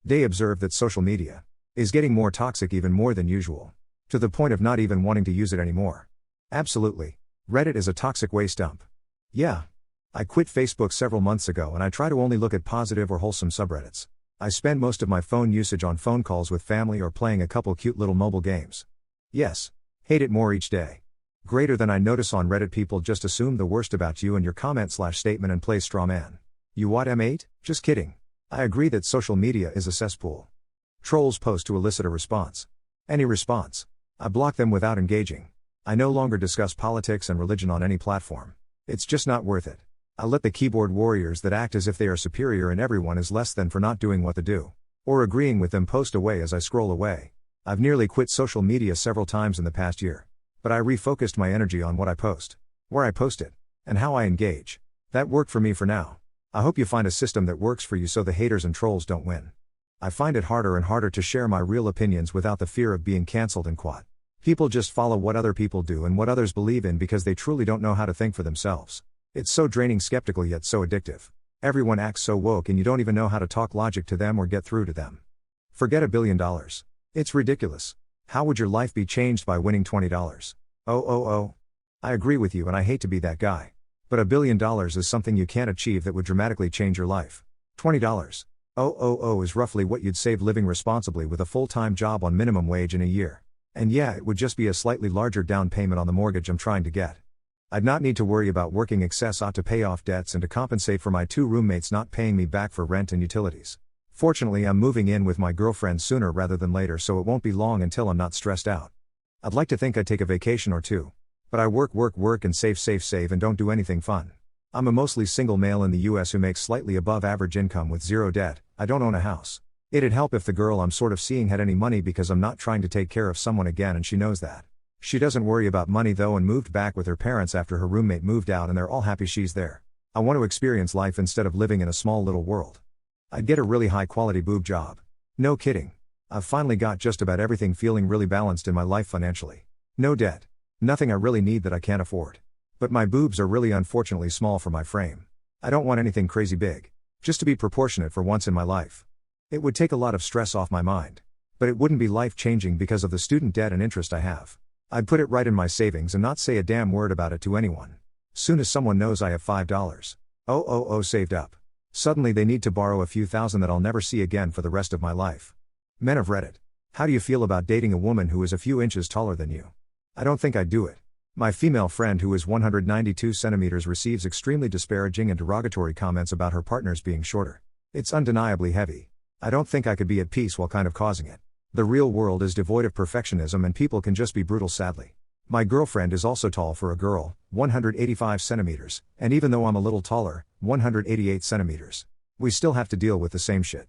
DAE observed that social media is getting more toxic, even more than usual, to the point of not even wanting to use it anymore. Absolutely. Reddit is a toxic waste dump. Yeah. I quit Facebook several months ago and I try to only look at positive or wholesome subreddits. I spend most of my phone usage on phone calls with family or playing a couple cute little mobile games. Yes. Hate it more each day. Greater than I notice on Reddit, people just assume the worst about you and your comment/statement and play straw man. You what, M8? Just kidding. I agree that social media is a cesspool. Trolls post to elicit a response. Any response. I block them without engaging. I no longer discuss politics and religion on any platform. It's just not worth it. I let the keyboard warriors that act as if they are superior and everyone is less than for not doing what they do, or agreeing with them, post away as I scroll away. I've nearly quit social media several times in the past year. But I refocused my energy on what I post, where I post it, and how I engage. That worked for me for now. I hope you find a system that works for you so the haters and trolls don't win. I find it harder and harder to share my real opinions without the fear of being cancelled and quat. People just follow what other people do and what others believe in because they truly don't know how to think for themselves. It's so draining, skeptical, yet so addictive. Everyone acts so woke and you don't even know how to talk logic to them or get through to them. Forget $1 billion. It's ridiculous. How would your life be changed by winning $20? Oh. I agree with you and I hate to be that guy. But $1 billion is something you can't achieve that would dramatically change your life. $20. Oh is roughly what you'd save living responsibly with a full-time job on minimum wage in a year. And yeah, it would just be a slightly larger down payment on the mortgage I'm trying to get. I'd not need to worry about working excess to pay off debts and to compensate for my 2 roommates not paying me back for rent and utilities. Fortunately, I'm moving in with my girlfriend sooner rather than later, so it won't be long until I'm not stressed out. I'd like to think I'd take a vacation or two. But I work and save and don't do anything fun. I'm a mostly single male in the US who makes slightly above average income with zero debt. I don't own a house. It'd help if the girl I'm sort of seeing had any money because I'm not trying to take care of someone again and she knows that. She doesn't worry about money though and moved back with her parents after her roommate moved out and they're all happy she's there. I want to experience life instead of living in a small little world. I'd get a really high quality boob job. No kidding. I've finally got just about everything, feeling really balanced in my life financially. No debt. Nothing I really need that I can't afford. But my boobs are really unfortunately small for my frame. I don't want anything crazy big. Just to be proportionate for once in my life. It would take a lot of stress off my mind. But it wouldn't be life-changing because of the student debt and interest I have. I'd put it right in my savings and not say a damn word about it to anyone. Soon as someone knows I have $5 saved up, suddenly they need to borrow a few thousand that I'll never see again for the rest of my life. Men of Reddit. How do you feel about dating a woman who is a few inches taller than you? I don't think I'd do it. My female friend who is 192 centimeters receives extremely disparaging and derogatory comments about her partners being shorter. It's undeniably heavy. I don't think I could be at peace while kind of causing it. The real world is devoid of perfectionism and people can just be brutal, sadly. My girlfriend is also tall for a girl, 185 centimeters, and even though I'm a little taller, 188 centimeters. We still have to deal with the same shit.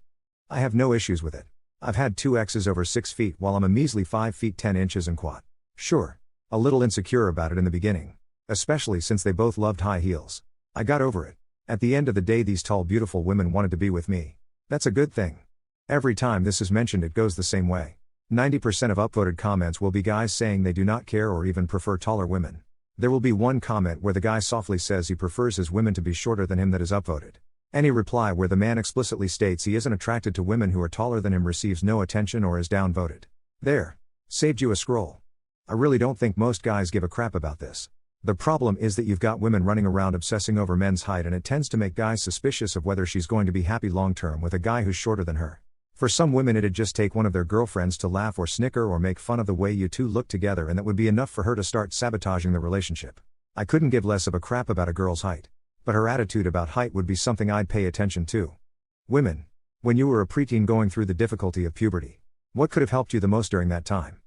I have no issues with it. I've had 2 exes over 6 feet while I'm a measly 5 feet 10 inches and quad. Sure. A little insecure about it in the beginning. Especially since they both loved high heels. I got over it. At the end of the day, these tall beautiful women wanted to be with me. That's a good thing. Every time this is mentioned it goes the same way. 90% of upvoted comments will be guys saying they do not care or even prefer taller women. There will be one comment where the guy softly says he prefers his women to be shorter than him that is upvoted. Any reply where the man explicitly states he isn't attracted to women who are taller than him receives no attention or is downvoted. There. Saved you a scroll. I really don't think most guys give a crap about this. The problem is that you've got women running around obsessing over men's height and it tends to make guys suspicious of whether she's going to be happy long term with a guy who's shorter than her. For some women it'd just take one of their girlfriends to laugh or snicker or make fun of the way you two look together and that would be enough for her to start sabotaging the relationship. I couldn't give less of a crap about a girl's height. But her attitude about height would be something I'd pay attention to. Women. When you were a preteen going through the difficulty of puberty, what could have helped you the most during that time?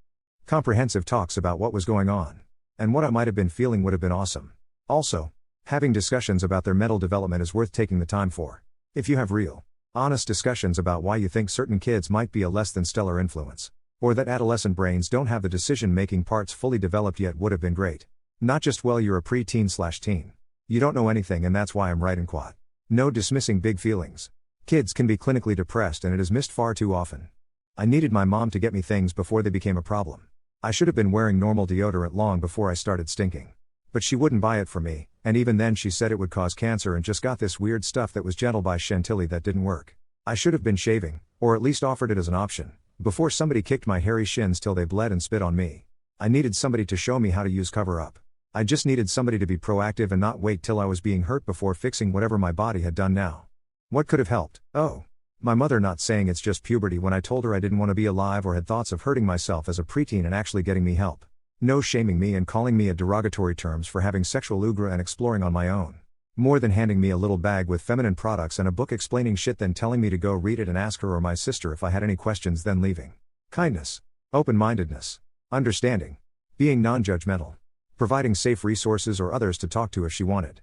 Comprehensive talks about what was going on. And what I might have been feeling would have been awesome. Also, having discussions about their mental development is worth taking the time for. If you have real, honest discussions about why you think certain kids might be a less than stellar influence, or that adolescent brains don't have the decision-making parts fully developed yet, would have been great. Not just, well, you're a preteen/teen. You don't know anything and that's why I'm right, and quad. No dismissing big feelings. Kids can be clinically depressed and it is missed far too often. I needed my mom to get me things before they became a problem. I should have been wearing normal deodorant long before I started stinking. But she wouldn't buy it for me, and even then she said it would cause cancer and just got this weird stuff that was Gentle by Chantilly that didn't work. I should have been shaving, Or at least offered it as an option, before somebody kicked my hairy shins till they bled and spit on me. I needed somebody to show me how to use cover-up. I just needed somebody to be proactive and not wait till I was being hurt before fixing whatever my body had done now. What could have helped? Oh. My mother not saying it's just puberty when I told her I didn't want to be alive or had thoughts of hurting myself as a preteen and actually getting me help. No shaming me and calling me a derogatory terms for having sexual oogra and exploring on my own. More than handing me a little bag with feminine products and a book explaining shit then telling me to go read it and ask her or my sister if I had any questions then leaving. Kindness. Open-mindedness. Understanding. Being non-judgmental. Providing safe resources or others to talk to if she wanted.